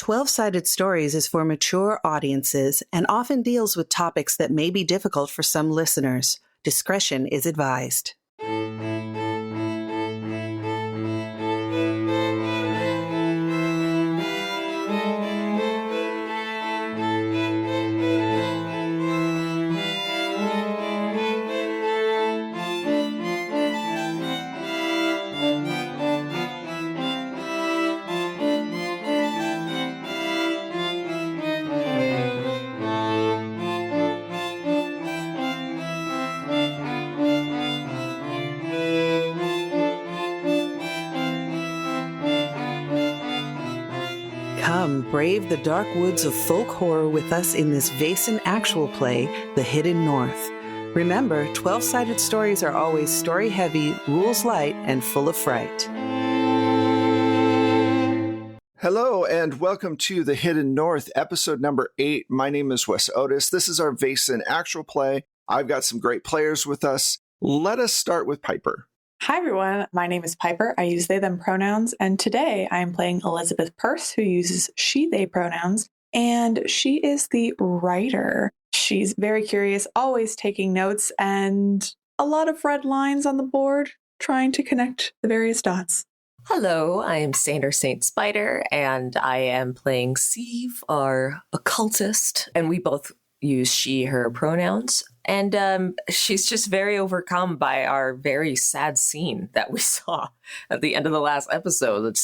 12-Sided Stories is for mature audiences and often deals with topics that may be difficult for some listeners. Discretion is advised. Come, brave the dark woods of folk horror with us in this Vason actual play, The Hidden North. Remember, 12-Sided Stories are always story-heavy, rules-light, and full of fright. Hello, and welcome to The Hidden North, episode number 8. My name is Wes Otis. This is our Vason actual play. I've got some great players with us. Let us start with Piper. Hi, everyone. My name is Piper. I use they, them pronouns. And today I am playing Elizabeth Peirce, who uses she, they pronouns. And she is the writer. She's very curious, always taking notes, and a lot of red lines on the board, trying to connect the various dots. Hello, I am Sander Saint Spider, and I am playing Sieve, our occultist. And we both use she, her pronouns. And she's just very overcome by our very sad scene that we saw at the end of the last episode.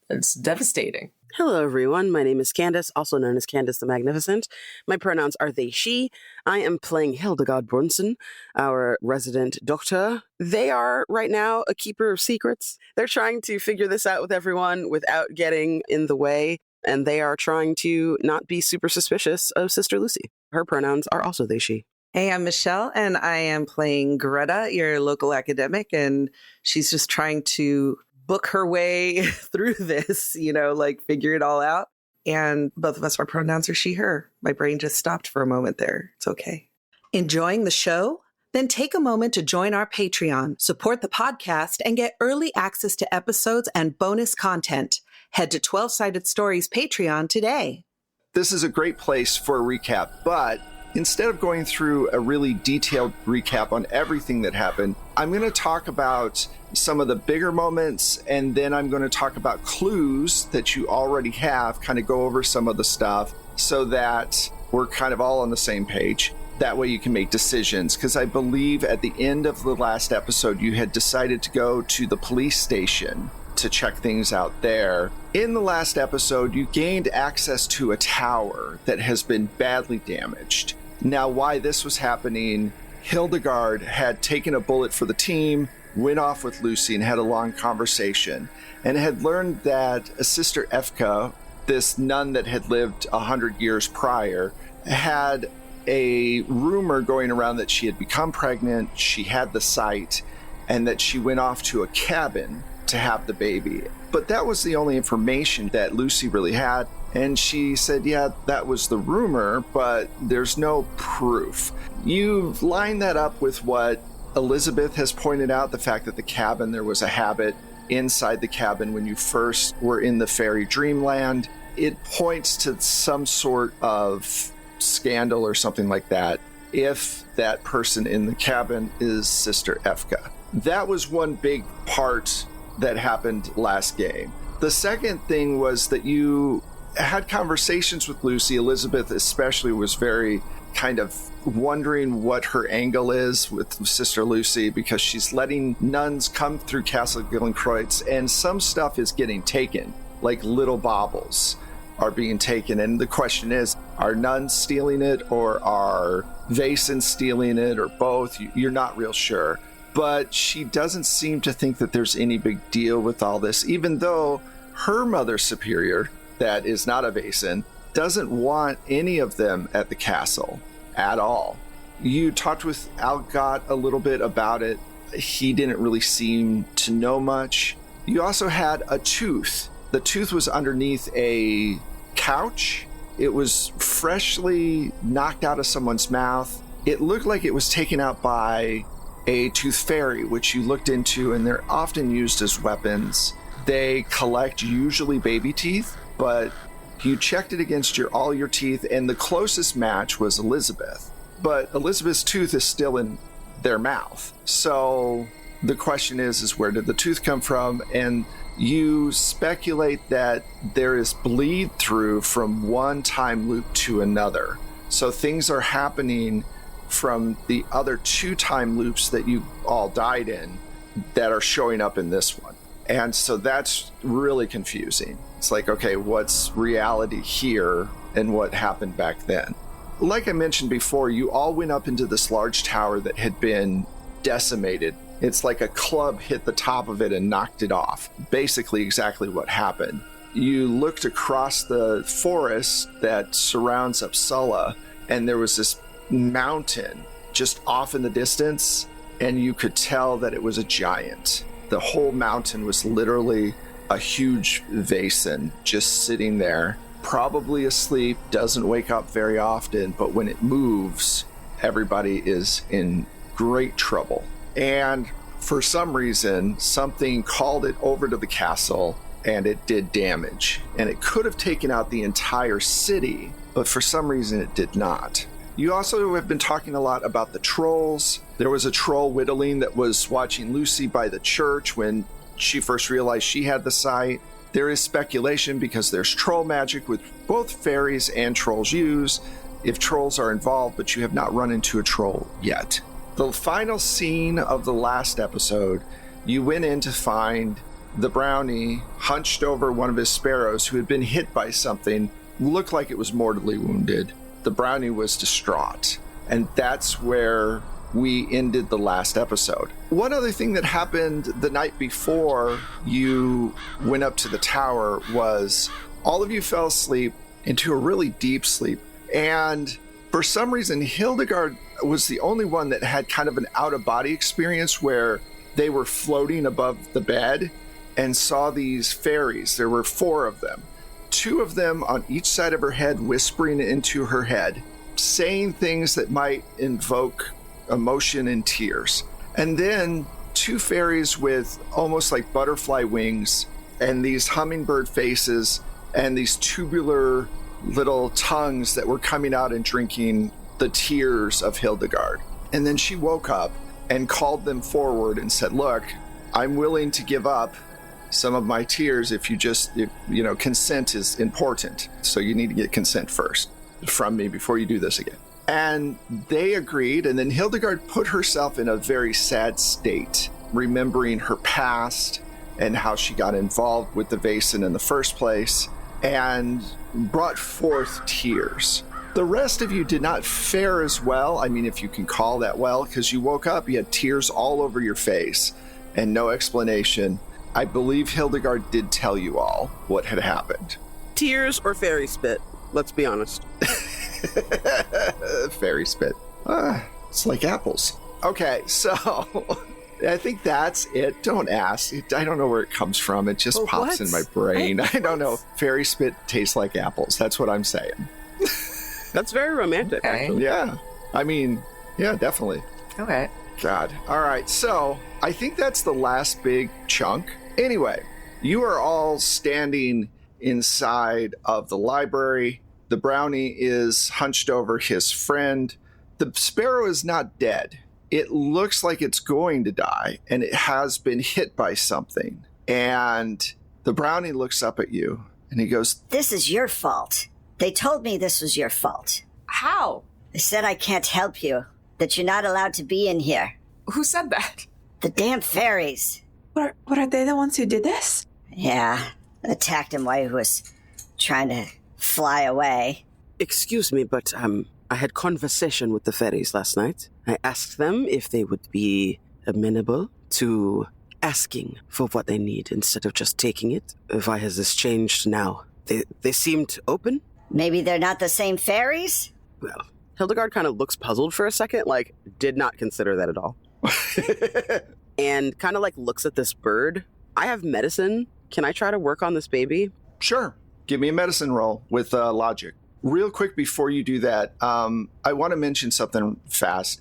It's devastating. Hello, everyone. My name is Candace, also known as Candace the Magnificent. My pronouns are they, she. I am playing Hildegard Brunson, our resident doctor. They are, right now, a keeper of secrets. They're trying to figure this out with everyone without getting in the way, and they are trying to not be super suspicious of Sister Lucy. Her pronouns are also they, she. Hey, I'm Michelle, and I am playing Greta, your local academic, and she's just trying to book her way through this, figure it all out. And both of us, our pronouns are she, her. My brain just stopped for a moment there. It's okay. Enjoying the show? Then take a moment to join our Patreon, support the podcast, and get early access to episodes and bonus content. Head to 12-Sided Stories Patreon today. This is a great place for a recap, but instead of going through a really detailed recap on everything that happened, I'm going to talk about some of the bigger moments, and then I'm going to talk about clues that you already have, kind of go over some of the stuff so that we're kind of all on the same page. That way you can make decisions, because I believe at the end of the last episode, you had decided to go to the police station to check things out there. In the last episode, you gained access to a tower that has been badly damaged. Now, why this was happening, Hildegard had taken a bullet for the team, went off with Lucy and had a long conversation, and had learned that Sister Efka, this nun that had lived 100 years prior, had a rumor going around that she had become pregnant, she had the sight, and that she went off to a cabin to have the baby. But that was the only information that Lucy really had. And she said, yeah, that was the rumor, but there's no proof. You line that up with what Elizabeth has pointed out, the fact that the cabin, there was a habit inside the cabin when you first were in the fairy dreamland. It points to some sort of scandal or something like that if that person in the cabin is Sister Efka. That was one big part that happened last game. The second thing was that you had conversations with Lucy. Elizabeth especially was very kind of wondering what her angle is with Sister Lucy, because she's letting nuns come through Castle Gillenkreuz, and some stuff is getting taken, like little baubles are being taken. And the question is, are nuns stealing it, or are Vasons stealing it, or both? You're not real sure. But she doesn't seem to think that there's any big deal with all this, even though her mother superior, that is not a Vason, doesn't want any of them at the castle at all. You talked with Algot a little bit about it. He didn't really seem to know much. You also had a tooth. The tooth was underneath a couch. It was freshly knocked out of someone's mouth. It looked like it was taken out by a tooth fairy, which you looked into, and they're often used as weapons. They collect usually baby teeth, but You checked it against all your teeth, and the closest match was Elizabeth. But Elizabeth's tooth is still in their mouth. So the question is where did the tooth come from? And you speculate that there is bleed through from one time loop to another. So things are happening from the other 2 time loops that you all died in that are showing up in this one. And so that's really confusing. It's like, okay, what's reality here and what happened back then? Like I mentioned before, you all went up into this large tower that had been decimated. It's like a club hit the top of it and knocked it off. Basically exactly what happened. You looked across the forest that surrounds Uppsala, and there was this mountain just off in the distance, and you could tell that it was a giant. The whole mountain was literally a huge basin just sitting there, probably asleep, doesn't wake up very often, but when it moves, everybody is in great trouble. And for some reason, something called it over to the castle, and it did damage. And it could have taken out the entire city, but for some reason it did not. You also have been talking a lot about the trolls. There was a troll whittling that was watching Lucy by the church when she first realized she had the sight. There is speculation because there's troll magic with both fairies and trolls use if trolls are involved, but you have not run into a troll yet. The final scene of the last episode, you went in to find the brownie hunched over one of his sparrows who had been hit by something, looked like it was mortally wounded. The brownie was distraught, and that's where we ended the last episode. One other thing that happened the night before you went up to the tower was all of you fell asleep into a really deep sleep, and for some reason Hildegard was the only one that had kind of an out-of-body experience where they were floating above the bed and saw these fairies. There were 4 of them. 2 of them on each side of her head, whispering into her head, saying things that might invoke emotion and tears. And then 2 fairies with almost like butterfly wings and these hummingbird faces and these tubular little tongues that were coming out and drinking the tears of Hildegard. And then she woke up and called them forward and said, look, I'm willing to give up some of my tears if consent is important. So you need to get consent first from me before you do this again. And they agreed, and then Hildegard put herself in a very sad state, remembering her past and how she got involved with the Vaesen in the first place, and brought forth tears. The rest of you did not fare as well, I mean, if you can call that well, because you woke up, you had tears all over your face, and no explanation. I believe Hildegard did tell you all what had happened. Tears or fairy spit? Let's be honest. Fairy spit. It's like apples. Okay, so I think that's it. Don't ask. I don't know where it comes from. It just pops in my brain. I don't know. Fairy spit tastes like apples. That's what I'm saying. That's very romantic, actually. Yeah. I mean, yeah, definitely. Okay. God. All right. So I think that's the last big chunk. Anyway, you are all standing inside of the library. The brownie is hunched over his friend. The sparrow is not dead. It looks like it's going to die, and it has been hit by something. And the brownie looks up at you, and he goes, "This is your fault. They told me this was your fault. How? They said I can't help you, that you're not allowed to be in here. Who said that? The damn fairies." What are they the ones who did this? Yeah, attacked him while he was trying to fly away. Excuse me, but I had conversation with the fairies last night. I asked them if they would be amenable to asking for what they need instead of just taking it. Why has this changed now? They seemed open. Maybe they're not the same fairies? Well, Hildegard kind of looks puzzled for a second, like, did not consider that at all. And kind of like looks at this bird. I have medicine. Can I try to work on this baby? Sure. Give me a medicine roll with logic. Real quick before you do that, I want to mention something fast.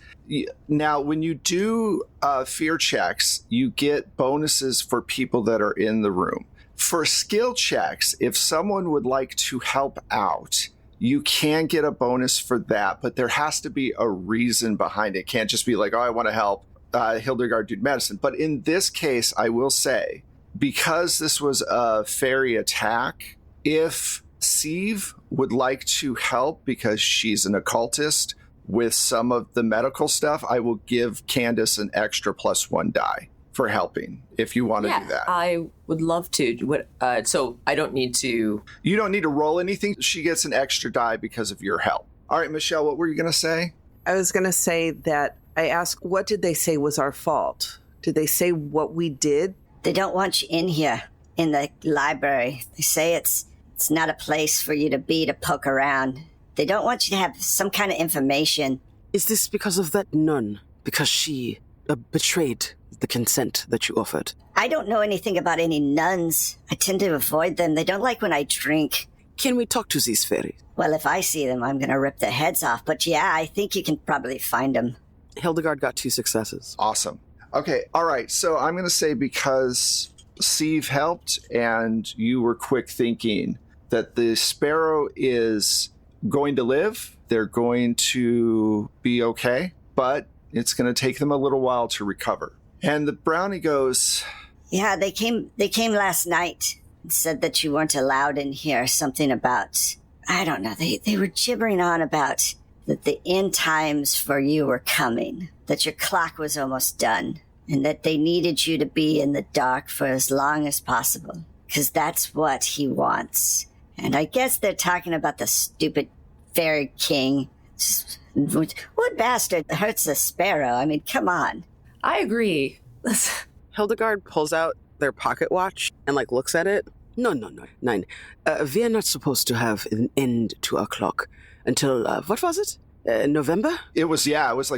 Now, when you do fear checks, you get bonuses for people that are in the room. For skill checks, if someone would like to help out, you can get a bonus for that, but there has to be a reason behind it. It can't just be like, oh, I want to help Hildegard do medicine. But in this case, I will say, because this was a fairy attack, if Sieve would like to help because she's an occultist with some of the medical stuff, I will give Candace an extra +1 die for helping, if you want to do that. I would love to. So I don't need to... You don't need to roll anything. She gets an extra die because of your help. All right, Michelle, what were you going to say? I was going to say that I asked, what did they say was our fault? Did they say what we did? They don't want you in here, in the library. They say it's not a place for you to be to poke around. They don't want you to have some kind of information. Is this because of that nun? Because she betrayed the consent that you offered? I don't know anything about any nuns. I tend to avoid them. They don't like when I drink. Can we talk to these fairies? Well, if I see them, I'm going to rip their heads off. But yeah, I think you can probably find them. Hildegard got 2 successes. Awesome. Okay, all right. So I'm going to say because Sieve helped and you were quick thinking that the sparrow is going to live. They're going to be okay, but it's going to take them a little while to recover. And the brownie goes, yeah, they came last night and said that you weren't allowed in here. Something about, I don't know, they were gibbering on about that the end times for you were coming, that your clock was almost done, and that they needed you to be in the dark for as long as possible, because that's what he wants. And I guess they're talking about the stupid fairy king. What bastard hurts a sparrow? I mean, come on. I agree. Hildegard pulls out their pocket watch and looks at it. No, 9. We are not supposed to have an end to our clock until, what was it? November? It was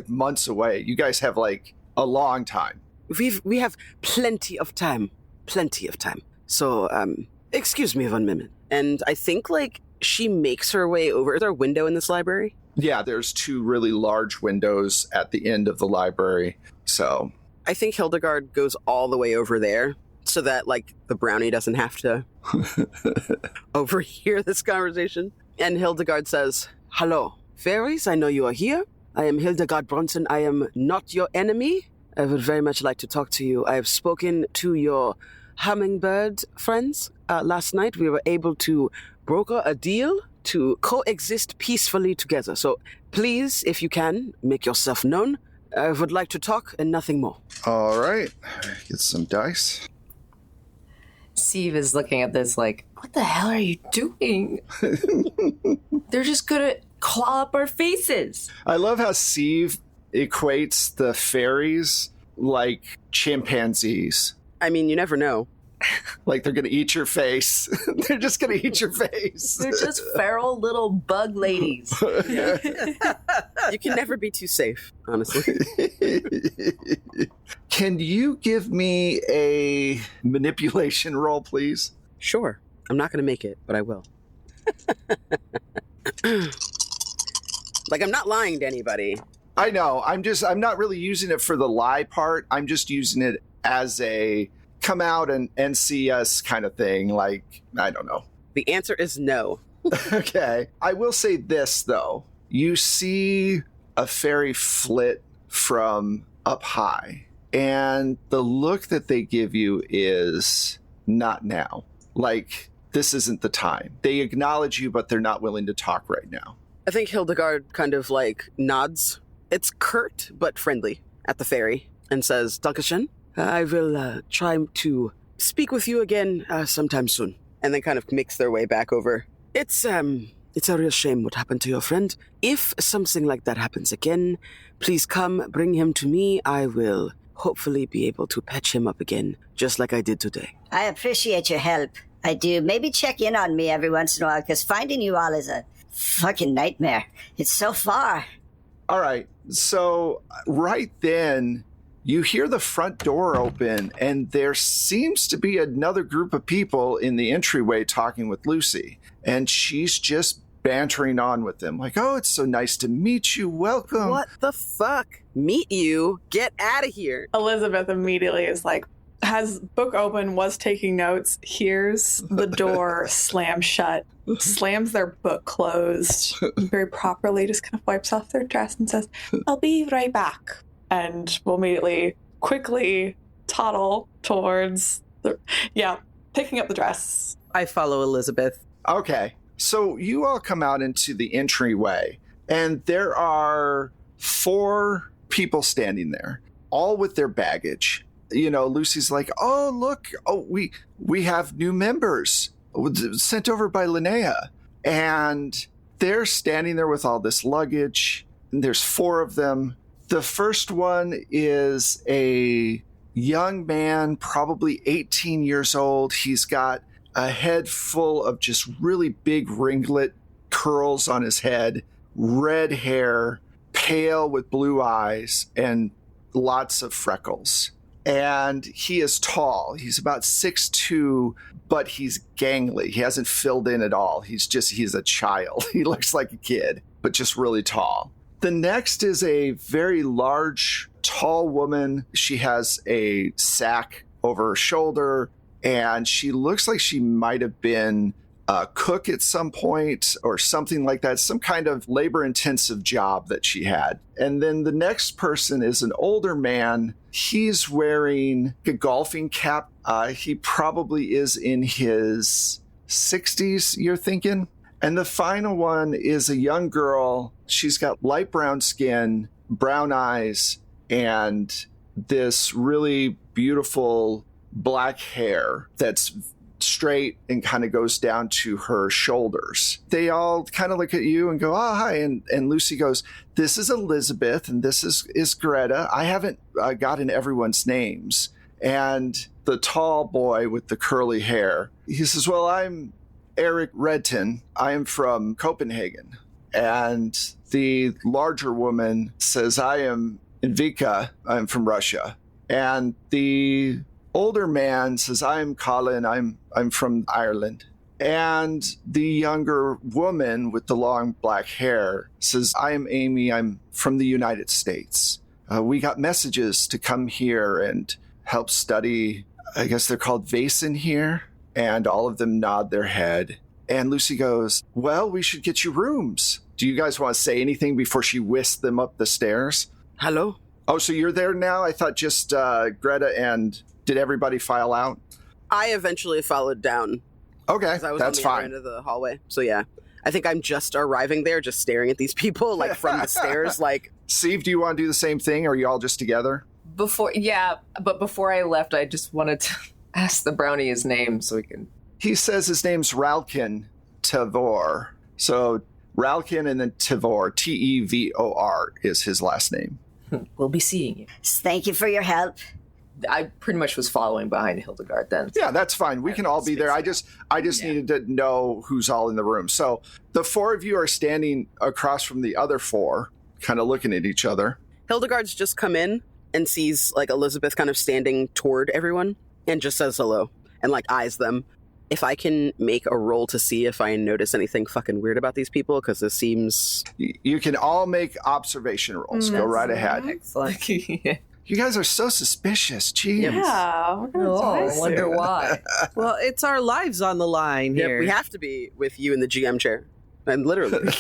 months away. You guys have a long time. We have plenty of time. So, excuse me 1 minute. And I think she makes her way over. Is there a window in this library? Yeah, there's 2 really large windows at the end of the library. So I think Hildegard goes all the way over there so that the brownie doesn't have to overhear this conversation. And Hildegard says, "Hello, fairies, I know you are here. I am Hildegard Bronson. I am not your enemy. I would very much like to talk to you. I have spoken to your hummingbird friends last night. We were able to broker a deal to coexist peacefully together. So please, if you can, make yourself known. I would like to talk and nothing more." All right. Get some dice. Steve is looking at this what the hell are you doing? They're just gonna claw up our faces. I love how Steve equates the fairies like chimpanzees. I mean, you never know. They're going to eat your face. They're just going to eat your face. They're just feral little bug ladies. You can never be too safe, honestly. Can you give me a manipulation roll, please? Sure. I'm not going to make it, but I will. I'm not lying to anybody. I know. I'm not really using it for the lie part. I'm just using it as a come out and see us kind of thing. I don't know. The answer is no. Okay. I will say this, though. You see a fairy flit from up high, and the look that they give you is not now. This isn't the time. They acknowledge you, but they're not willing to talk right now. I think Hildegard kind of nods. It's curt but friendly at the fairy and says, "Dankeschön. I will try to speak with you again sometime soon." And then kind of makes their way back over. It's a real shame what happened to your friend. If something like that happens again, please come, bring him to me. I will hopefully be able to patch him up again, just like I did today. I appreciate your help. I do. Maybe check in on me every once in a while, because finding you all is a fucking nightmare. It's so far. All right. So right then, you hear the front door open, and there seems to be another group of people in the entryway talking with Lucy. And she's just bantering on with them, "Oh, it's so nice to meet you. Welcome." What the fuck? Meet you? Get out of here. Elizabeth immediately is like, has book open, was taking notes, hears the door slam shut, slams their book closed, very properly just kind of wipes off their dress and says, I'll be right back. And will immediately, quickly toddle towards picking up the dress. I follow Elizabeth. Okay. So you all come out into the entryway, and there are 4 people standing there, all with their baggage. You know, Lucy's like, oh, look, we have new members sent over by Linnea. And they're standing there with all this luggage. And there's 4 of them. The first one is a young man, probably 18 years old. He's got a head full of just really big ringlet curls on his head, red hair, pale with blue eyes, and lots of freckles. And he is tall. He's about 6'2", but he's gangly. He hasn't filled in at all. He's a child. He looks like a kid, but just really tall. The next is a very large, tall woman. She has a sack over her shoulder, and she looks like she might have been a cook at some point or something like that, some kind of labor-intensive job that she had. And then the next person is an older man. He's wearing a golfing cap. He probably is in his 60s, you're thinking? And the final one is a young girl. She's got light brown skin, brown eyes, and this really beautiful black hair that's straight and kind of goes down to her shoulders. They all kind of look at you and go, oh, hi. And Lucy goes, this is Elizabeth and this is Greta. I haven't gotten everyone's names. And the tall boy with the curly hair, he says, well, I'm Eric Redton. I am from Copenhagen. And the larger woman says, I am Invika. I'm from Russia. And the older man says, I'm Colin. I'm from Ireland. And the younger woman with the long black hair says, I am Amy. I'm from the United States. We got messages to come here and help study. I guess they're called Vason here. And all of them nod their head. And Lucy goes, well, we should get you rooms. Do you guys want to say anything before she whisks them up the stairs? Hello? Oh, so you're there now? I thought just Greta and... Did everybody file out? I eventually followed down. Okay, I was that's on the fine. other end of the hallway. So yeah, I think I'm just arriving there, just staring at these people, like from the stairs. Like, Steve, do you want to do the same thing? Or are you all just together? Before I left, I just wanted to ask the brownie his name so we can... He says his name's Ralkin Tavor. So Ralkin and then Tavor, Tevor is his last name. We'll be seeing you. Thank you for your help. I pretty much was following behind Hildegard then. Yeah, that's fine. We can all be there. I just needed to know who's all in the room. So the 4 of you are standing across from the other 4, kind of looking at each other. Hildegard's just come in and sees like Elizabeth kind of standing toward everyone and just says hello and like eyes them. If I can make a roll to see if I notice anything fucking weird about these people, because this seems... You can all make observation rolls. Go right ahead. Excellent. You guys are so suspicious. Jeez. Yeah. I wonder why. Well, it's our lives on the line Yep, here. we have to be with you in the GM chair. And literally.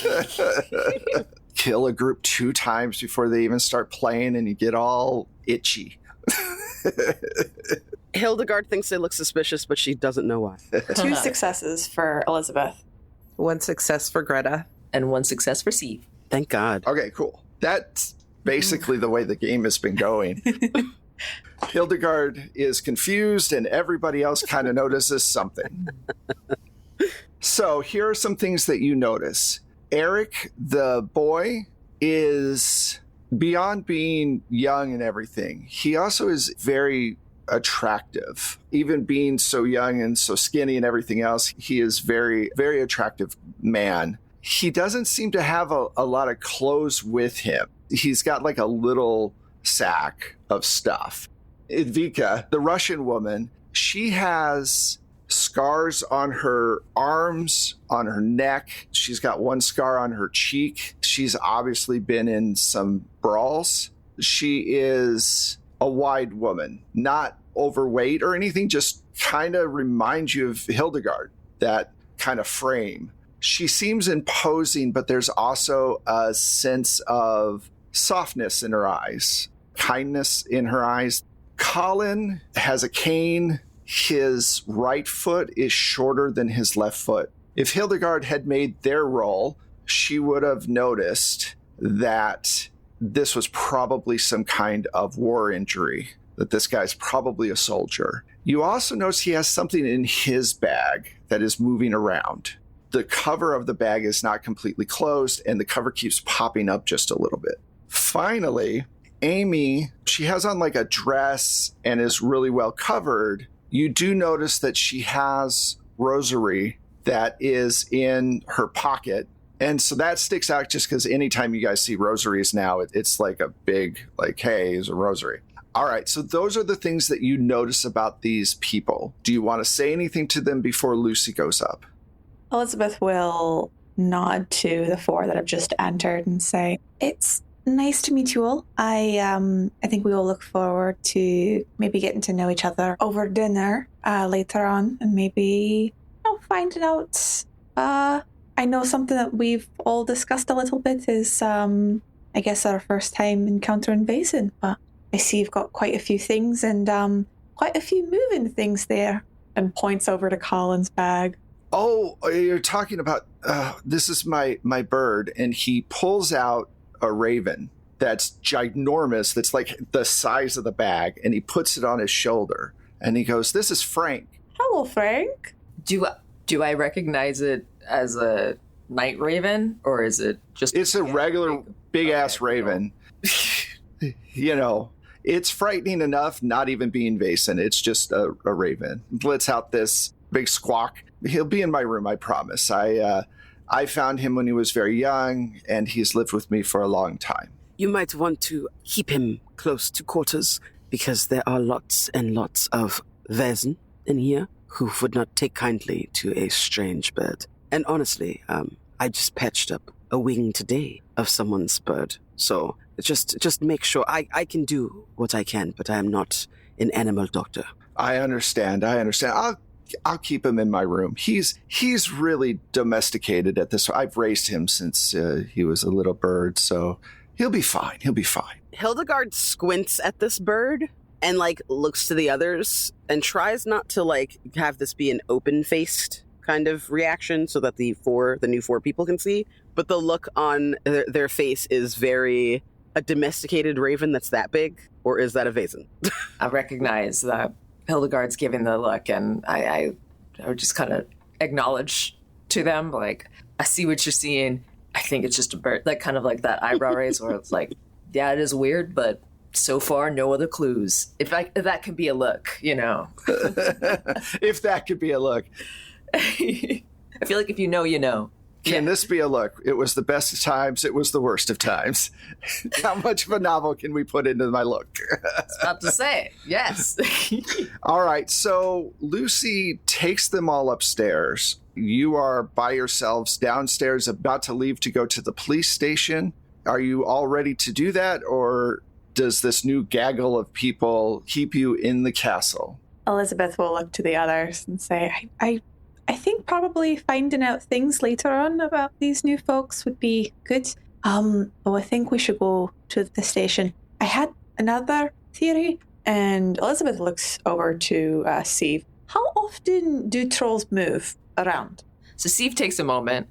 Kill a group 2 times before they even start playing and you get all itchy. Hildegard thinks they look suspicious, but she doesn't know why. 2 successes for Elizabeth. 1 success for Greta. And 1 success for Steve. Thank God. Okay, cool. That's basically the way the game has been going. Hildegard is confused and everybody else kind of notices something. So here are some things that you notice. Eric, the boy, is beyond being young and everything. He also is very attractive. Even being so young and so skinny and everything else, he is very, very attractive man. He doesn't seem to have a lot of clothes with him. He's got like a little sack of stuff. Idvika, the Russian woman, she has scars on her arms, on her neck. She's got 1 scar on her cheek. She's obviously been in some brawls. She is a wide woman, not overweight or anything, just kind of reminds you of Hildegard, that kind of frame. She seems imposing, but there's also a sense of softness in her eyes, kindness in her eyes. Colin has a cane. His right foot is shorter than his left foot. If Hildegard had made their roll, she would have noticed that this was probably some kind of war injury, that this guy's probably a soldier. You also notice he has something in his bag that is moving around. The cover of the bag is not completely closed, and the cover keeps popping up just a little bit. Finally, Amy, she has on like a dress and is really well covered. You do notice that she has rosary that is in her pocket. And so that sticks out just because anytime you guys see rosaries now, it's like a big, like, hey, here's a rosary. All right, so those are the things that you notice about these people. Do you want to say anything to them before Lucy goes up? Elizabeth will nod to the 4 that have just entered and say, "It's nice to meet you all. I think we will look forward to maybe getting to know each other over dinner later on, and maybe finding out. I know something that we've all discussed a little bit is, I guess, our first time encountering Vaesen, but I see you've got quite a few things and quite a few moving things there." And points over to Colin's bag. Oh, you're talking about, this is my bird, and he pulls out a raven that's ginormous, that's like the size of the bag, and he puts it on his shoulder, and he goes, "This is Frank." "Hello, Frank." Do I recognize it as a night raven, or is it just... It's a regular big-ass raven. You know, it's frightening enough not even being Vaesen. It's just a raven. Lets out this big squawk. He'll be in my room, I promise. I found him when he was very young, and he's lived with me for a long time. You might want to keep him close to quarters, because there are lots and lots of Vaesen in here who would not take kindly to a strange bird. And honestly, I just patched up a wing today of someone's bird. So just make sure I can do what I can, but I am not an animal doctor. I understand. I'll keep him in my room. He's really domesticated at this. I've raised him since he was a little bird, so he'll be fine. Hildegard squints at this bird and looks to the others and tries not to have this be an open-faced kind of reaction so that the new four people can see. But the look on their face is very a domesticated raven that's that big, or is that a Vaesen? I recognize that Hildegard's giving the look, and I would just kind of acknowledge to them, I see what you're seeing. I think it's just a bird, kind of like that eyebrow raise where it's yeah, it is weird, but so far, no other clues. If that could be a look, If that could be a look. I feel like if you know, you know. Can this be a look? It was the best of times. It was the worst of times. How much of a novel can we put into my look? I was about to say, yes. All right. So Lucy takes them all upstairs. You are by yourselves downstairs, about to leave to go to the police station. Are you all ready to do that, or does this new gaggle of people keep you in the castle? Elizabeth will look to the others and say, I think probably finding out things later on about these new folks would be good. But I think we should go to the station. I had another theory, and Elizabeth looks over to Steve. How often do trolls move around? So Steve takes a moment,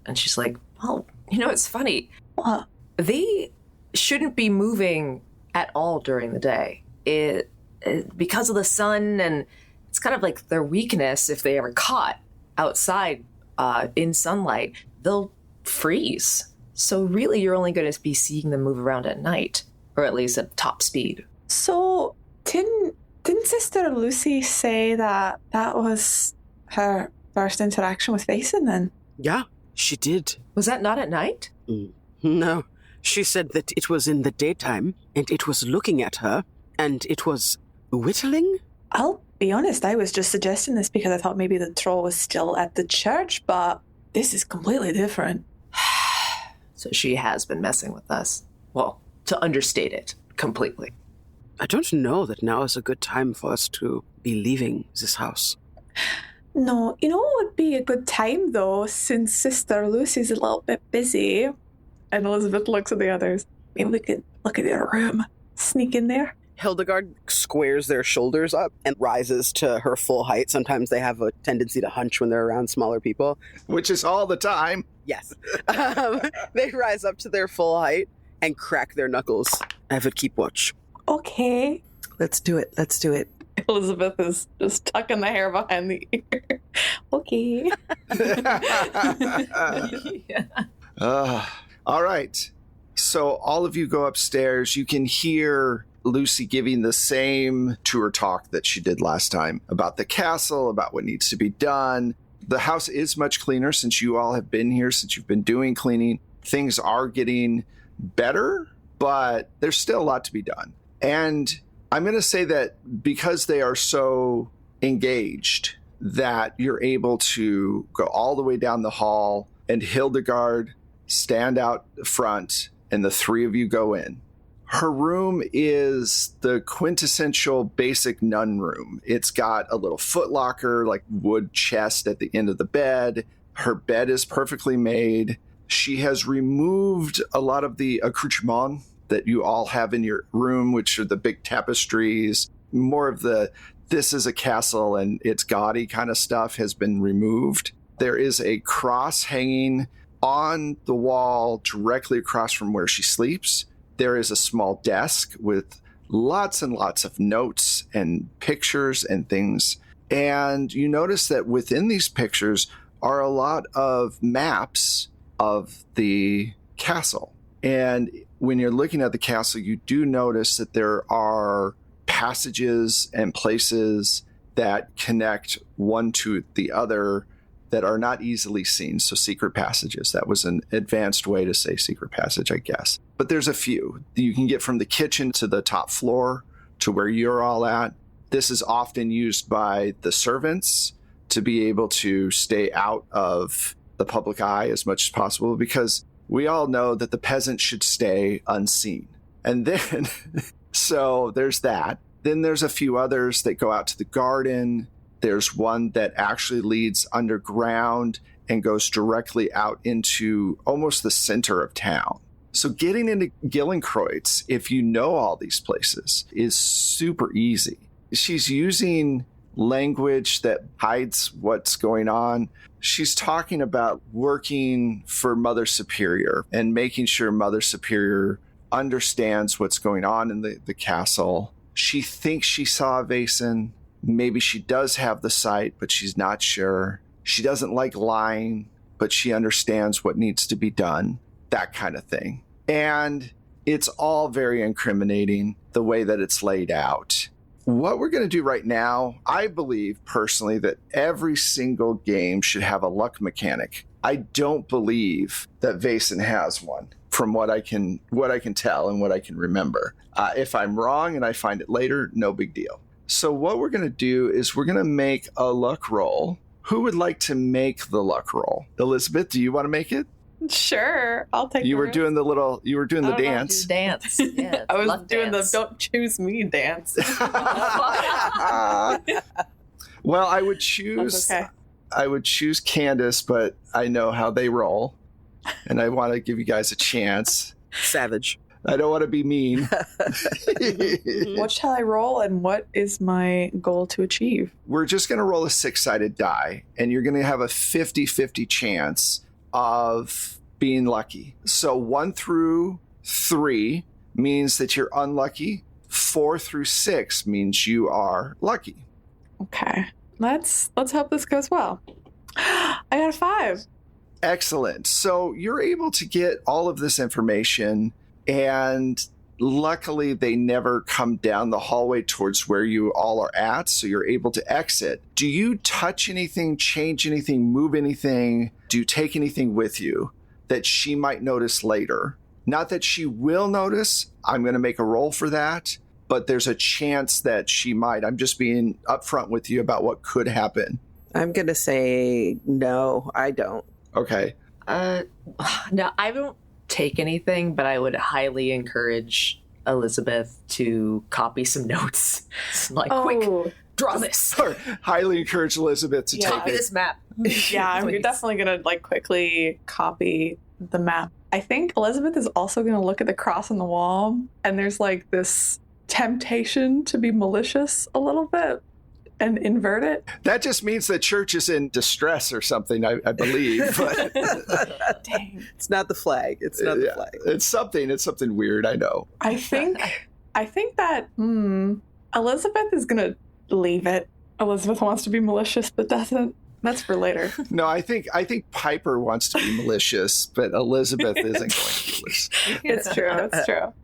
and she's like, well, it's funny. What? They shouldn't be moving at all during the day. It because of the sun, and it's kind of like their weakness. If they are caught outside in sunlight, they'll freeze. So really, you're only going to be seeing them move around at night, or at least at top speed. So didn't Sister Lucy say that was her first interaction with Vaesen then? Yeah, she did. Was that not at night? No. She said that it was in the daytime, and it was looking at her, and it was whittling? I'll be honest, I was just suggesting this because I thought maybe the troll was still at the church, but this is completely different. So she has been messing with us. Well, to understate it completely. I don't know that now is a good time for us to be leaving this house. No, you know what would be a good time, though, since Sister Lucy's a little bit busy? And Elizabeth looks at the others. Maybe we could look at their room, sneak in there. Hildegard squares their shoulders up and rises to her full height. Sometimes they have a tendency to hunch when they're around smaller people. Which is all the time. Yes. They rise up to their full height and crack their knuckles. I would keep watch. Okay. Let's do it. Let's do it. Elizabeth is just tucking the hair behind the ear. Okay. All right. So all of you go upstairs. You can hear Lucy giving the same tour talk that she did last time about the castle, about what needs to be done. The house is much cleaner since you all have been here, since you've been doing cleaning. Things are getting better, but there's still a lot to be done. And I'm going to say that because they are so engaged, that you're able to go all the way down the hall and Hildegard stand out front and the three of you go in. Her room is the quintessential basic nun room. It's got a little footlocker, like wood chest at the end of the bed. Her bed is perfectly made. She has removed a lot of the accoutrement that you all have in your room, which are the big tapestries. More of the this is a castle and it's gaudy kind of stuff has been removed. There is a cross hanging on the wall directly across from where she sleeps. There is a small desk with lots and lots of notes and pictures and things. And you notice that within these pictures are a lot of maps of the castle. And when you're looking at the castle, you do notice that there are passages and places that connect one to the other that are not easily seen. So secret passages. That was an advanced way to say secret passage, I guess. But there's a few. You can get from the kitchen to the top floor to where you're all at. This is often used by the servants to be able to stay out of the public eye as much as possible, because we all know that the peasants should stay unseen. And then, so there's that. Then there's a few others that go out to the garden. There's one that actually leads underground and goes directly out into almost the center of town. So getting into Gillenkreuz, if you know all these places, is super easy. She's using language that hides what's going on. She's talking about working for Mother Superior and making sure Mother Superior understands what's going on in the castle. She thinks she saw a Vaesen. Maybe she does have the sight, but she's not sure. She doesn't like lying, but she understands what needs to be done, that kind of thing. And it's all very incriminating, the way that it's laid out. What we're going to do right now, I believe personally that every single game should have a luck mechanic. I don't believe that Vaesen has one, from what I can tell and what I can remember. If I'm wrong and I find it later, no big deal. So what we're going to do is we're going to make a luck roll. Who would like to make the luck roll? Elizabeth, do you want to make it? Sure, I'll take. You were doing the dance. Dance. Yeah, I was doing dance. the "Don't choose me" dance. Well, I would choose. That's okay. I would choose Candace, but I know how they roll, and I want to give you guys a chance. Savage. I don't want to be mean. What shall I roll, and what is my goal to achieve? We're just going to roll a 6-sided die, and you're going to have a 50-50 chance of being lucky. So 1 through 3 means that you're unlucky. 4 through 6 means you are lucky. Okay, let's hope this goes well. I got a 5. Excellent. So you're able to get all of this information, and luckily they never come down the hallway towards where you all are at, so you're able to exit. Do you touch anything, change anything, move anything? Do you take anything with you that she might notice later? Not that she will notice. I'm going to make a roll for that, but there's a chance that she might. I'm just being upfront with you about what could happen. I'm going to say no, I don't. Okay. No, I don't take anything, but I would highly encourage Elizabeth to copy some notes. It's like, quick, draw this. Or highly encourage Elizabeth to take Copy it. this map. Yeah, I'm Please. definitely going to like quickly copy the map. I think Elizabeth is also going to look at the cross on the wall, and there's like this temptation to be malicious a little bit and invert it. That just means the church is in distress or something, I believe. But Dang. It's not the flag. It's not the flag. it's something weird, I know. I think that Elizabeth is going to leave it. Elizabeth wants to be malicious, but doesn't. That's for later. No, I think Piper wants to be malicious, but Elizabeth isn't going to be malicious. It's true. It's true.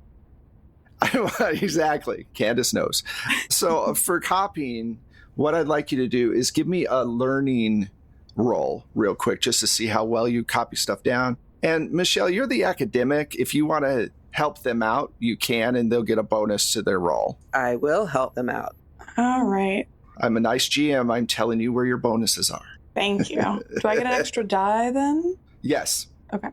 Exactly. Candace knows. So for copying, what I'd like you to do is give me a learning roll real quick just to see how well you copy stuff down. And Michelle, you're the academic. If you want to help them out, you can, and they'll get a bonus to their roll. I will help them out. All right. I'm a nice GM. I'm telling you where your bonuses are. Thank you. Do I get an extra die then? Yes. Okay.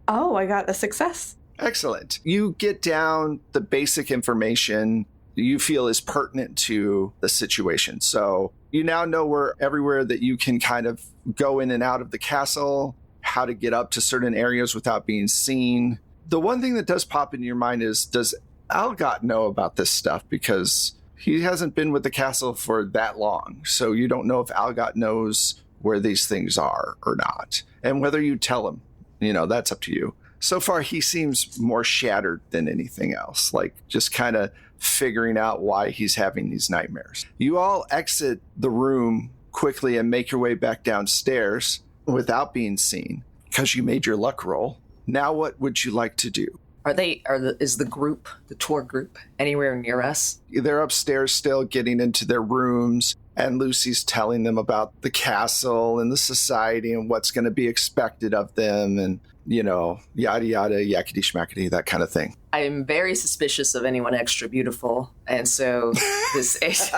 Oh, I got a success. Excellent. You get down the basic information you feel is pertinent to the situation. So you now know everywhere that you can kind of go in and out of the castle, how to get up to certain areas without being seen. The one thing that does pop into your mind is, does Algot know about this stuff? Because he hasn't been with the castle for that long. So you don't know if Algot knows where these things are or not. And whether you tell him, that's up to you. So far, he seems more shattered than anything else, like just kind of figuring out why he's having these nightmares. You all exit the room quickly and make your way back downstairs without being seen because you made your luck roll. Now, what would you like to do? Is the tour group, anywhere near us? They're upstairs still, getting into their rooms, and Lucy's telling them about the castle and the society and what's going to be expected of them, and yada yada, yakety schmackety, that kind of thing. I am very suspicious of anyone extra beautiful, and so this is.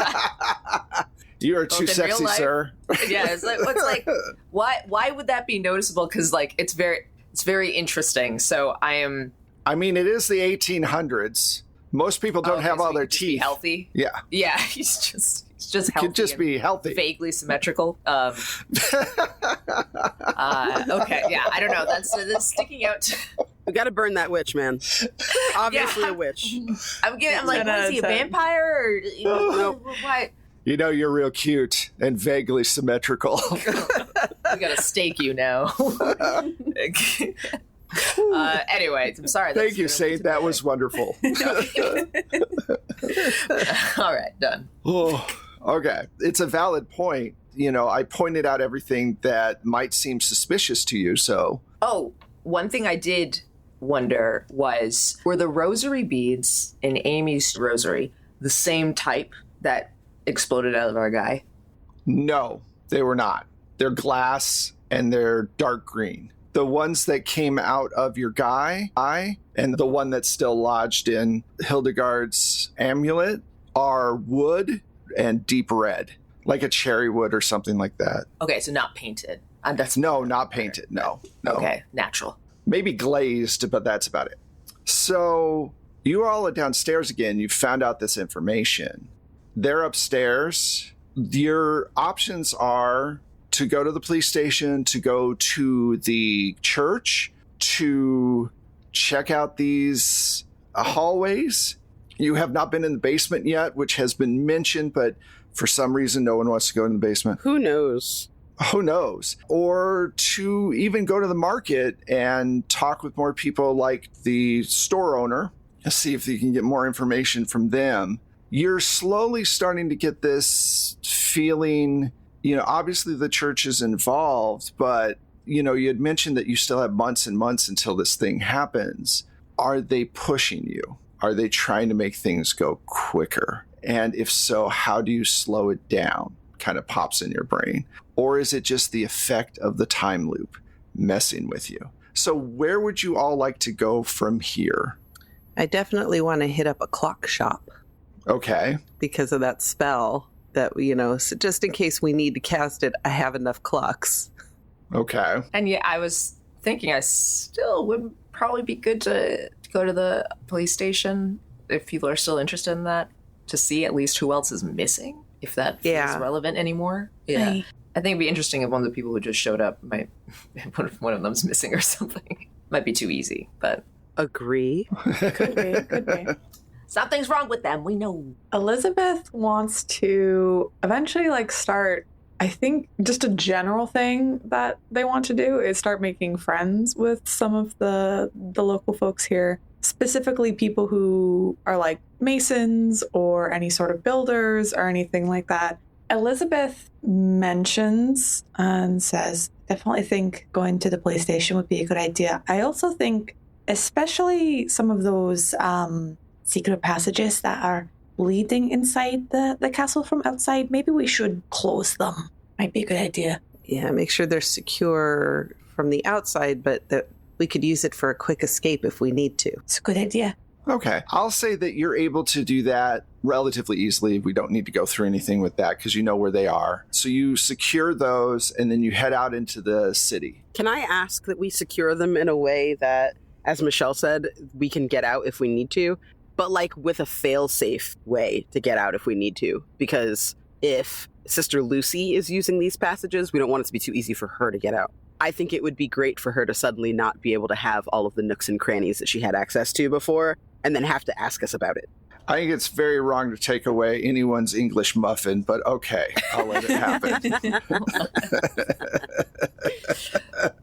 You are too sexy, sir. Yeah, it's like why would that be noticeable? Because it's very interesting. So I mean, it is the 1800s. Most people don't have all their teeth. Be healthy. Yeah, he's just healthy. Could just be healthy, vaguely symmetrical. Okay, yeah, I don't know. That's sticking out. We got to burn that witch, man. Obviously, a witch. I'm like, what is he, a vampire? Or why? You're real cute and vaguely symmetrical. We gotta stake you now. Anyway, I'm sorry. Thank you, Saint. That was wonderful. All right, done. Oh, okay. It's a valid point. I pointed out everything that might seem suspicious to you, so. Oh, one thing I did wonder was, were the rosary beads in Amy's rosary the same type that exploded out of our guy? No, they were not. They're glass and they're dark green. The ones that came out of your guy eye and the one that's still lodged in Hildegard's amulet are wood and deep red, like a cherry wood or something like that. Okay, so not painted. No, not painted. No. Okay, natural. Maybe glazed, but that's about it. So you all are downstairs again. You found out this information. They're upstairs. Your options are to go to the police station, to go to the church, to check out these hallways. You have not been in the basement yet, which has been mentioned, but for some reason, no one wants to go in the basement. Who knows? Who knows? Or to even go to the market and talk with more people like the store owner, see if you can get more information from them. You're slowly starting to get this feeling, obviously the church is involved, but, you had mentioned that you still have months and months until this thing happens. Are they pushing you? Are they trying to make things go quicker? And if so, how do you slow it down? Kind of pops in your brain. Or is it just the effect of the time loop messing with you? So where would you all like to go from here? I definitely want to hit up a clock shop. Okay. Because of that spell that, so just in case we need to cast it, I have enough clocks. Okay. And yeah, I was thinking I still would probably be good to go to the police station if people are still interested in that, to see at least who else is missing, if that feels relevant anymore. Yeah. Right. I think it'd be interesting if one of the people who just showed up might, one of them's missing or something. Might be too easy, but. Agree. Could be. Something's wrong with them, we know. Elizabeth wants to eventually start, I think just a general thing that they want to do is start making friends with some of the local folks here, specifically people who are like masons or any sort of builders or anything like that. Elizabeth mentions and says, definitely think going to the police station would be a good idea. I also think especially some of those secret passages that are leading inside the castle from outside, maybe we should close them. Might be a good idea. Yeah, make sure they're secure from the outside, but that we could use it for a quick escape if we need to. It's a good idea. Okay. I'll say that you're able to do that relatively easily. We don't need to go through anything with that because you know where they are. So you secure those and then you head out into the city. Can I ask that we secure them in a way that, as Michelle said, we can get out if we need to, but with a fail-safe way to get out if we need to? Because if Sister Lucy is using these passages, we don't want it to be too easy for her to get out. I think it would be great for her to suddenly not be able to have all of the nooks and crannies that she had access to before, and then have to ask us about it. I think it's very wrong to take away anyone's English muffin, but okay, I'll let it happen.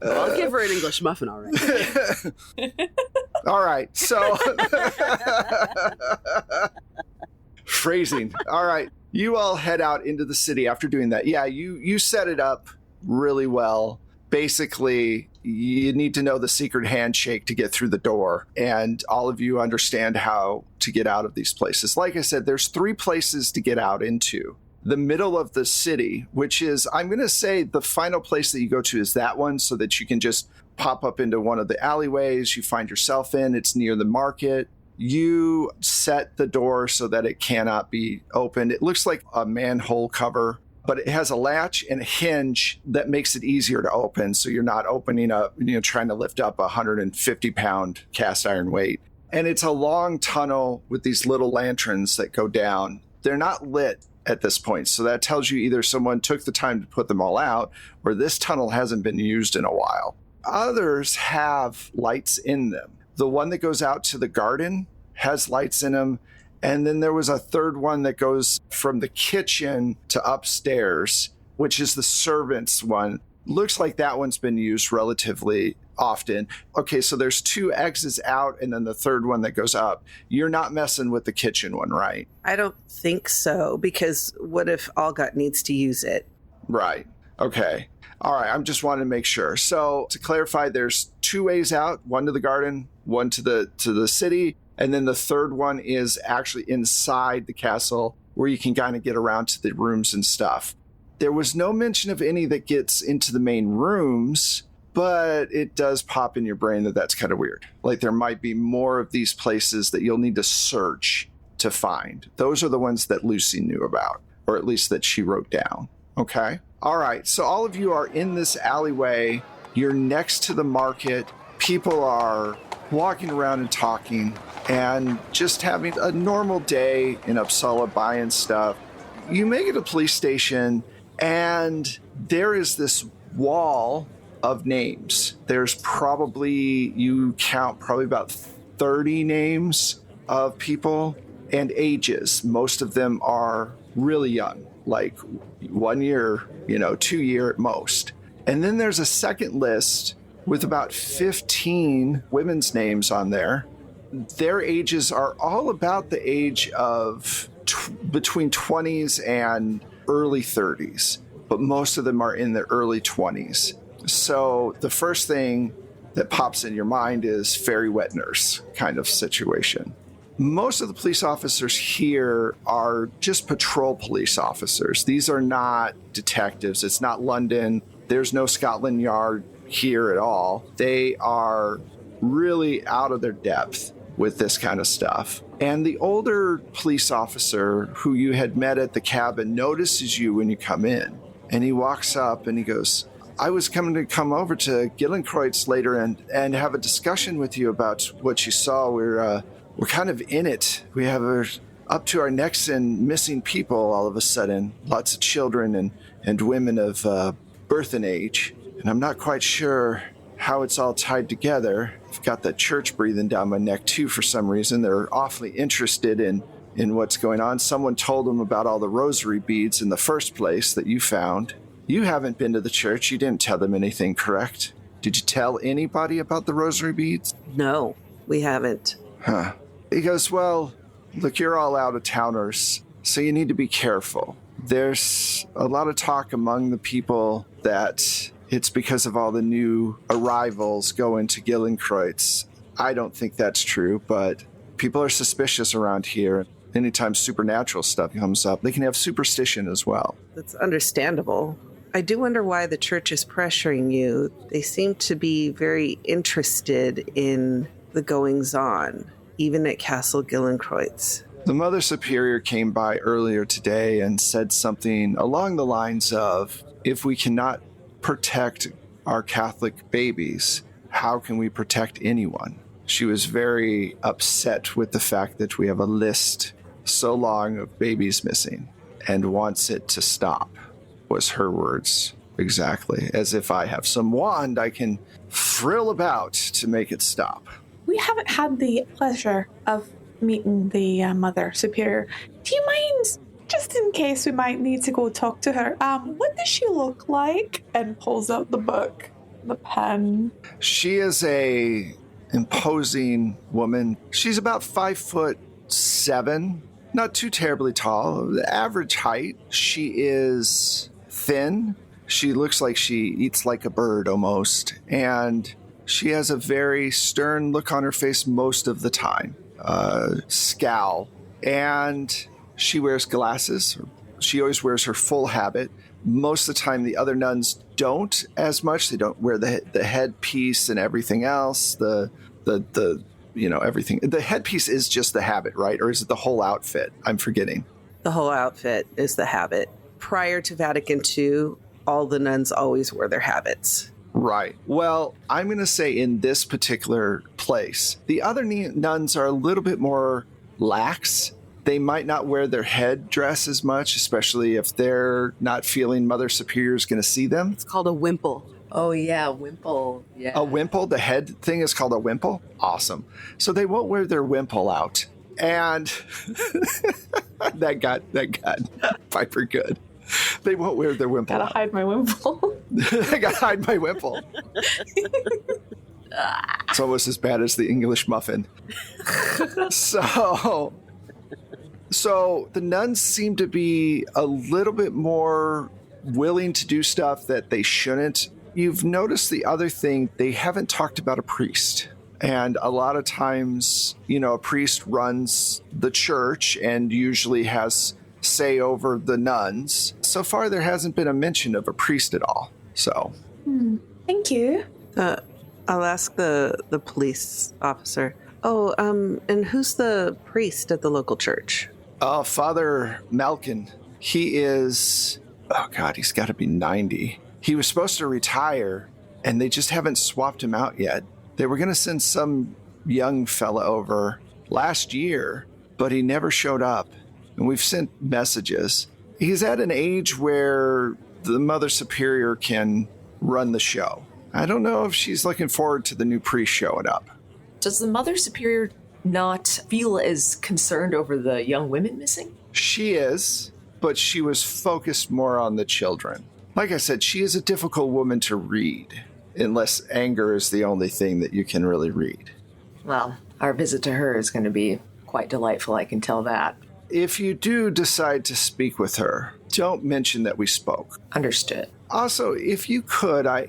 Well, I'll give her an English muffin, all right. All right, so... Phrasing. All right, you all head out into the city after doing that. Yeah, you set it up really well. Basically, you need to know the secret handshake to get through the door, and all of you understand how to get out of these places. Like I said, there's 3 places to get out into. The middle of the city, which is, I'm going to say the final place that you go to is that one, so that you can just pop up into one of the alleyways you find yourself in. It's near the market. You set the door so that it cannot be opened. It looks like a manhole cover, but it has a latch and a hinge that makes it easier to open. So you're not opening up, trying to lift up a 150-pound cast iron weight. And it's a long tunnel with these little lanterns that go down. They're not lit at this point. So that tells you either someone took the time to put them all out, or this tunnel hasn't been used in a while. Others have lights in them. The one that goes out to the garden has lights in them. And then there was a third one that goes from the kitchen to upstairs, which is the servants' one. Looks like that one's been used relatively often. Okay, so there's 2 exits out and then the third one that goes up. You're not messing with the kitchen one, right? I don't think so, because what if Algot needs to use it? Right. Okay. All right, I'm just wanting to make sure. So to clarify, there's 2 ways out, one to the garden, one to the city. And then the third one is actually inside the castle where you can kind of get around to the rooms and stuff. There was no mention of any that gets into the main rooms, but it does pop in your brain that that's kind of weird. Like there might be more of these places that you'll need to search to find. Those are the ones that Lucy knew about, or at least that she wrote down. Okay? All right, so all of you are in this alleyway. You're next to the market. People are walking around and talking and just having a normal day in Uppsala, buying stuff. You make it to the police station, and there is this wall of names. There's you count probably about 30 names of people and ages. Most of them are really young, like 1 year, 2 year at most. And then there's a second list with about 15 women's names on there. Their ages are all about the age of between 20s and early 30s, but most of them are in their early 20s. So the first thing that pops in your mind is fairy wet nurse kind of situation. Most of the police officers here are just patrol police officers. These are not detectives. It's not London. There's no Scotland Yard here at all. They are really out of their depth with this kind of stuff. And the older police officer who you had met at the cabin notices you when you come in. And he walks up and he goes, I was coming to come over to Gillenkreuz later and have a discussion with you about what you saw. we're kind of in it. We have up to our necks in missing people all of a sudden. Lots of children and women of birthing age. And I'm not quite sure how it's all tied together. I've got the church breathing down my neck too for some reason. They're awfully interested in what's going on. Someone told them about all the rosary beads in the first place that you found. You haven't been to the church. You didn't tell them anything, correct? Did you tell anybody about the rosary beads? No, we haven't. Huh. He goes, well, look, you're all out-of-towners, so you need to be careful. There's a lot of talk among the people that it's because of all the new arrivals going to Gillenkreuz. I don't think that's true, but people are suspicious around here. Anytime supernatural stuff comes up, they can have superstition as well. That's understandable. I do wonder why the church is pressuring you. They seem to be very interested in the goings-on, even at Castle Gillenkreuz. The Mother Superior came by earlier today and said something along the lines of, if we cannot protect our Catholic babies, how can we protect anyone? She was very upset with the fact that we have a list so long of babies missing and wants it to stop, was her words exactly. As if I have some wand I can frill about to make it stop. We haven't had the pleasure of meeting the Mother Superior. Do you mind, just in case we might need to go talk to her, what does she look like? And pulls out the book, the pen. She is a imposing woman. She's about 5'7", not too terribly tall, the average height. She is thin. She looks like she eats like a bird almost, and she has a very stern look on her face most of the time, scowl, and she wears glasses. She always wears her full habit. Most of the time, the other nuns don't as much. They don't wear the headpiece and everything else. Everything. The headpiece is just the habit, right? Or is it the whole outfit? I'm forgetting. The whole outfit is the habit. Prior to Vatican II, all the nuns always wore their habits. Right. Well, I'm going to say in this particular place, the other nuns are a little bit more lax. They might not wear their head dress as much, especially if they're not feeling Mother Superior is going to see them. It's called a wimple. Oh, yeah, wimple. Yeah. A wimple? The head thing is called a wimple? Awesome. So they won't wear their wimple out. And that got Piper good. They won't wear their wimple Gotta out. hide my wimple. I gotta hide my wimple. It's almost as bad as the English muffin. So the nuns seem to be a little bit more willing to do stuff that they shouldn't. You've noticed the other thing, they haven't talked about a priest. And a lot of times, a priest runs the church and usually has say over the nuns. So far, there hasn't been a mention of a priest at all. So, Thank you. I'll ask the police officer. Oh, and who's the priest at the local church? Father Malkin, he is, he's got to be 90. He was supposed to retire, and they just haven't swapped him out yet. They were going to send some young fella over last year, but he never showed up. And we've sent messages. He's at an age where the Mother Superior can run the show. I don't know if she's looking forward to the new priest showing up. Does the Mother Superior not feel as concerned over the young women missing? She is, but she was focused more on the children. Like I said, she is a difficult woman to read, unless anger is the only thing that you can really read. Well, our visit to her is going to be quite delightful, I can tell that. If you do decide to speak with her, don't mention that we spoke. Understood. Also, if you could, I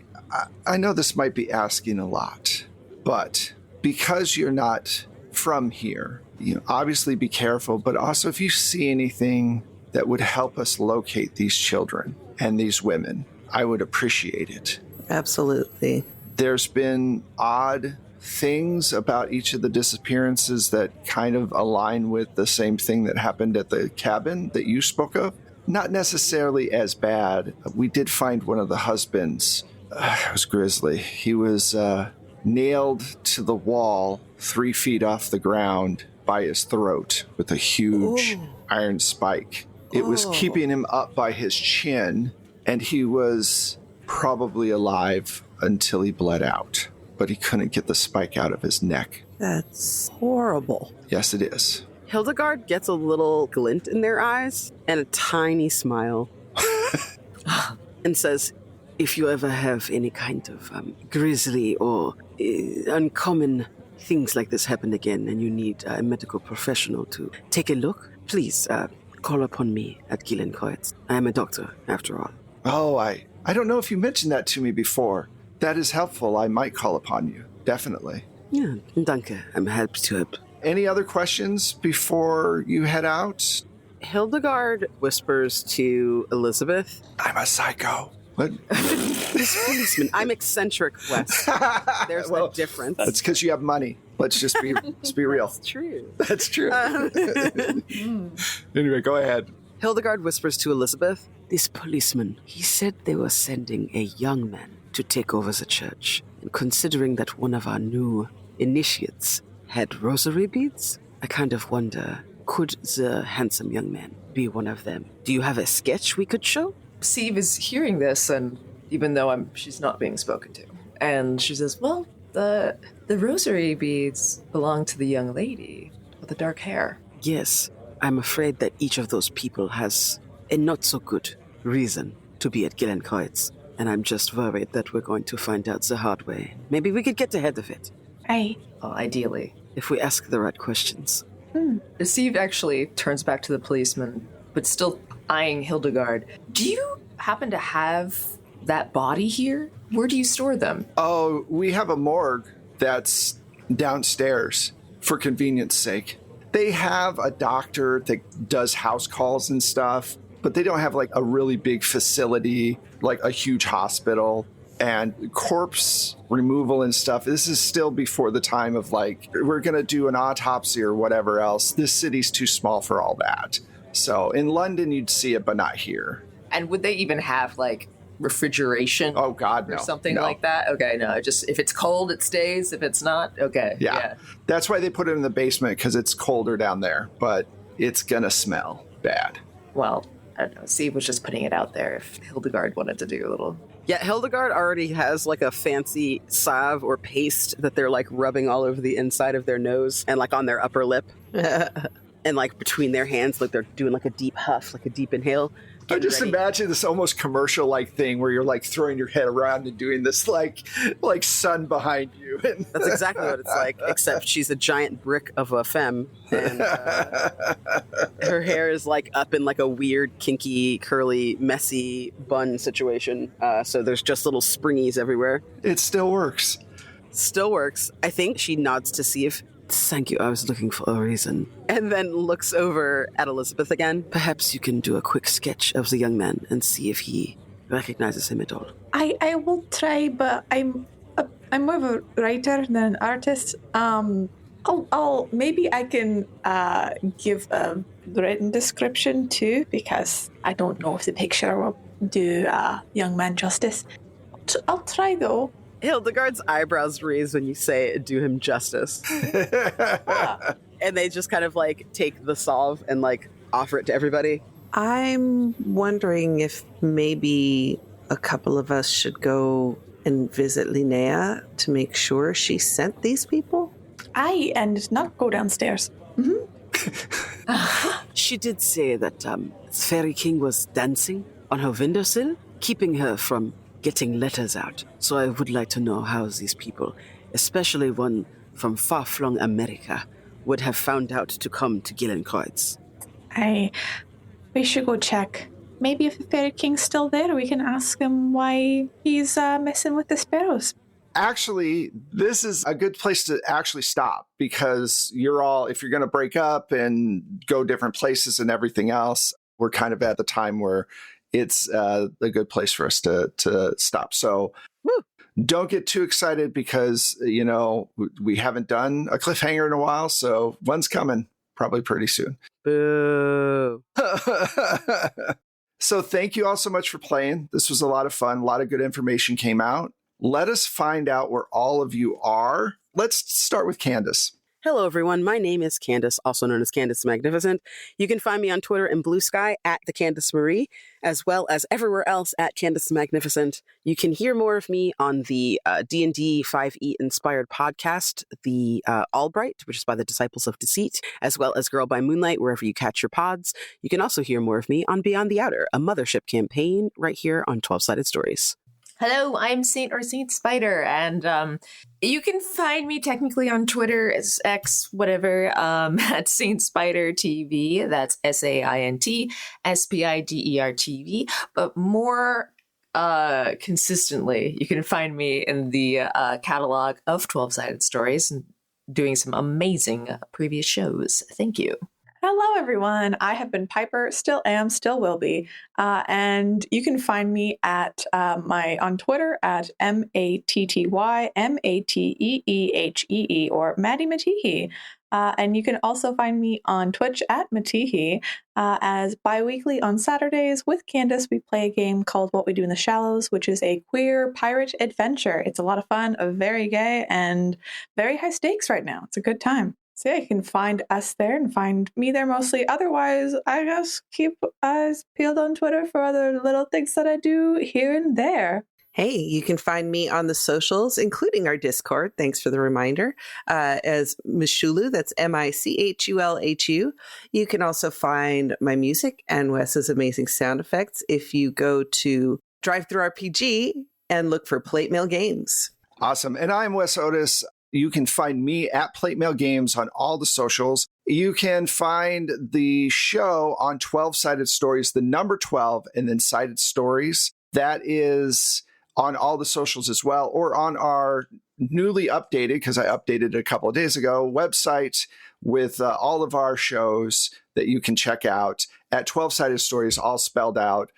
know this might be asking a lot, but because you're not from here, obviously be careful, but also if you see anything that would help us locate these children and these women, I would appreciate it. Absolutely. There's been odd things about each of the disappearances that kind of align with the same thing that happened at the cabin that you spoke of. Not necessarily as bad. We did find one of the husbands. It was grisly. He was nailed to the wall 3 feet off the ground by his throat with a huge iron spike. It was keeping him up by his chin, and he was probably alive until he bled out, but he couldn't get the spike out of his neck. That's horrible. Yes, it is. Hildegard gets a little glint in their eyes and a tiny smile and says, if you ever have any kind of grisly or uncommon things like this happen again and you need a medical professional to take a look, please call upon me at Gillenkreuz. I am a doctor, after all. Oh, I don't know if you mentioned that to me before. That is helpful. I might call upon you. Definitely. Yeah, danke. I'm happy to help. Any other questions before you head out? Hildegard whispers to Elizabeth, I'm a psycho. What? this policeman, I'm eccentric, Wes. There's a difference. That's because you have money. Let's just be real. That's true. That's true. Anyway, go ahead. Hildegard whispers to Elizabeth, this policeman, he said they were sending a young man to take over the church. And considering that one of our new initiates had rosary beads, I kind of wonder, could the handsome young man be one of them? Do you have a sketch we could show? Steve is hearing this, and even though she's not being spoken to, and she says, well, the rosary beads belong to the young lady with the dark hair. Yes, I'm afraid that each of those people has a not-so-good reason to be at Gillenkreuz, and I'm just worried that we're going to find out the hard way. Maybe we could get ahead of it. Aye. Well, ideally. If we ask the right questions. Steve actually turns back to the policeman, but still eyeing Hildegard. Do you happen to have that body here? Where do you store them? Oh, we have a morgue that's downstairs for convenience sake. They have a doctor that does house calls and stuff, but they don't have like a really big facility, like a huge hospital and corpse removal and stuff. This is still before the time of like, we're going to do an autopsy or whatever else. This city's too small for all that. So in London, you'd see it, but not here. And would they even have like refrigeration? Oh God, no. Or something no. like that? Okay, no, just if it's cold, it stays. If it's not, okay. Yeah. That's why they put it in the basement, because it's colder down there, but it's going to smell bad. Well, I don't know. Steve was just putting it out there if Hildegard wanted to do a little. Yeah, Hildegard already has like a fancy salve or paste that they're like rubbing all over the inside of their nose and like on their upper lip. And like between their hands, like they're doing like a deep huff, like a deep inhale. I just imagine this almost commercial-like thing where you're like throwing your head around and doing this like sun behind you. That's exactly what it's like, except she's a giant brick of a femme, and her hair is like up in like a weird, kinky, curly, messy bun situation. So there's just little springies everywhere. It still works. Still works. I think she nods to see if. Thank you, I was looking for a reason. And then looks over at Elizabeth again. Perhaps you can do a quick sketch of the young man and see if he recognizes him at all. I will try, but I'm more of a writer than an artist. I'll maybe I can give a written description too, because I don't know if the picture will do young man justice. I'll try though. Hildegard's eyebrows raise when you say do him justice. And they just kind of like take the salve and like offer it to everybody. I'm wondering if maybe a couple of us should go and visit Linnea to make sure she sent these people. Aye, and not go downstairs. She did say that Fairy King was dancing on her windowsill, keeping her from getting letters out. So I would like to know how these people, especially one from far-flung America, would have found out to come to Gillenkreuz. We should go check. Maybe if the Fairy King's still there, we can ask him why he's messing with the sparrows. Actually, this is a good place to actually stop, because you're all, if you're going to break up and go different places and everything else, we're kind of at the time where it's a good place for us to stop. So don't get too excited, because, you know, we haven't done a cliffhanger in a while. So one's coming probably pretty soon. Boo. So thank you all so much for playing. This was a lot of fun. A lot of good information came out. Let us find out where all of you are. Let's start with Candace. Hello, everyone. My name is Candace, also known as Candace the Magnificent. You can find me on Twitter and Blue Sky at the Candace Marie, as well as everywhere else at Candace the Magnificent. You can hear more of me on the D&D 5e inspired podcast, the Albright, which is by the Disciples of Deceit, as well as Girl by Moonlight, wherever you catch your pods. You can also hear more of me on Beyond the Outer, a mothership campaign right here on 12-Sided Stories. Hello, I'm Saint or Saint Spider, and you can find me technically on Twitter as X, whatever, at Saint Spider TV. That's SaintSpider TV. But more consistently, you can find me in the catalog of 12-Sided Stories and doing some amazing previous shows. Thank you. Hello, everyone. I have been Piper, still am, still will be. And you can find me at on Twitter at MattyMatteehee or Maddie Matteehee. And you can also find me on Twitch at Matteehee. As bi-weekly on Saturdays with Candace, we play a game called What We Do in the Shallows, which is a queer pirate adventure. It's a lot of fun, very gay, and very high stakes right now. It's a good time. So yeah, you can find us there and find me there mostly. Otherwise, I guess keep eyes peeled on Twitter for other little things that I do here and there. Hey, you can find me on the socials, including our Discord. Thanks for the reminder. As Michulu, that's Michulhu. You can also find my music and Wes's amazing sound effects if you go to DriveThruRPG and look for Plate Mail Games. Awesome. And I'm Wes Otis. You can find me at Plate Mail Games on all the socials. You can find the show on 12-Sided Stories, the number 12, and then Sided Stories. That is on all the socials as well, or on our newly updated, because I updated it a couple of days ago, website with all of our shows that you can check out at 12-Sided Stories, all spelled out,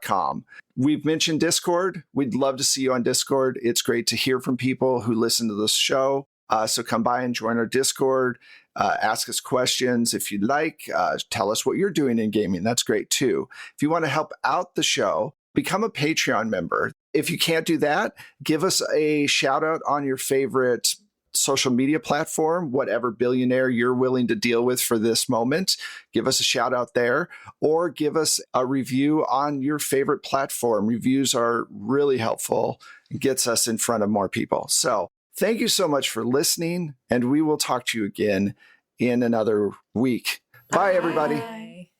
.com. We've mentioned Discord. We'd love to see you on Discord. It's great to hear from people who listen to this show. So come by and join our Discord. Ask us questions if you'd like. Tell us what you're doing in gaming. That's great too. If you want to help out the show, become a Patreon member. If you can't do that, give us a shout out on your favorite social media platform, whatever billionaire you're willing to deal with for this moment. Give us a shout out there, or give us a review on your favorite platform. Reviews are really helpful. It gets us in front of more people. So thank you so much for listening, and we will talk to you again in another week. Bye, everybody. Bye.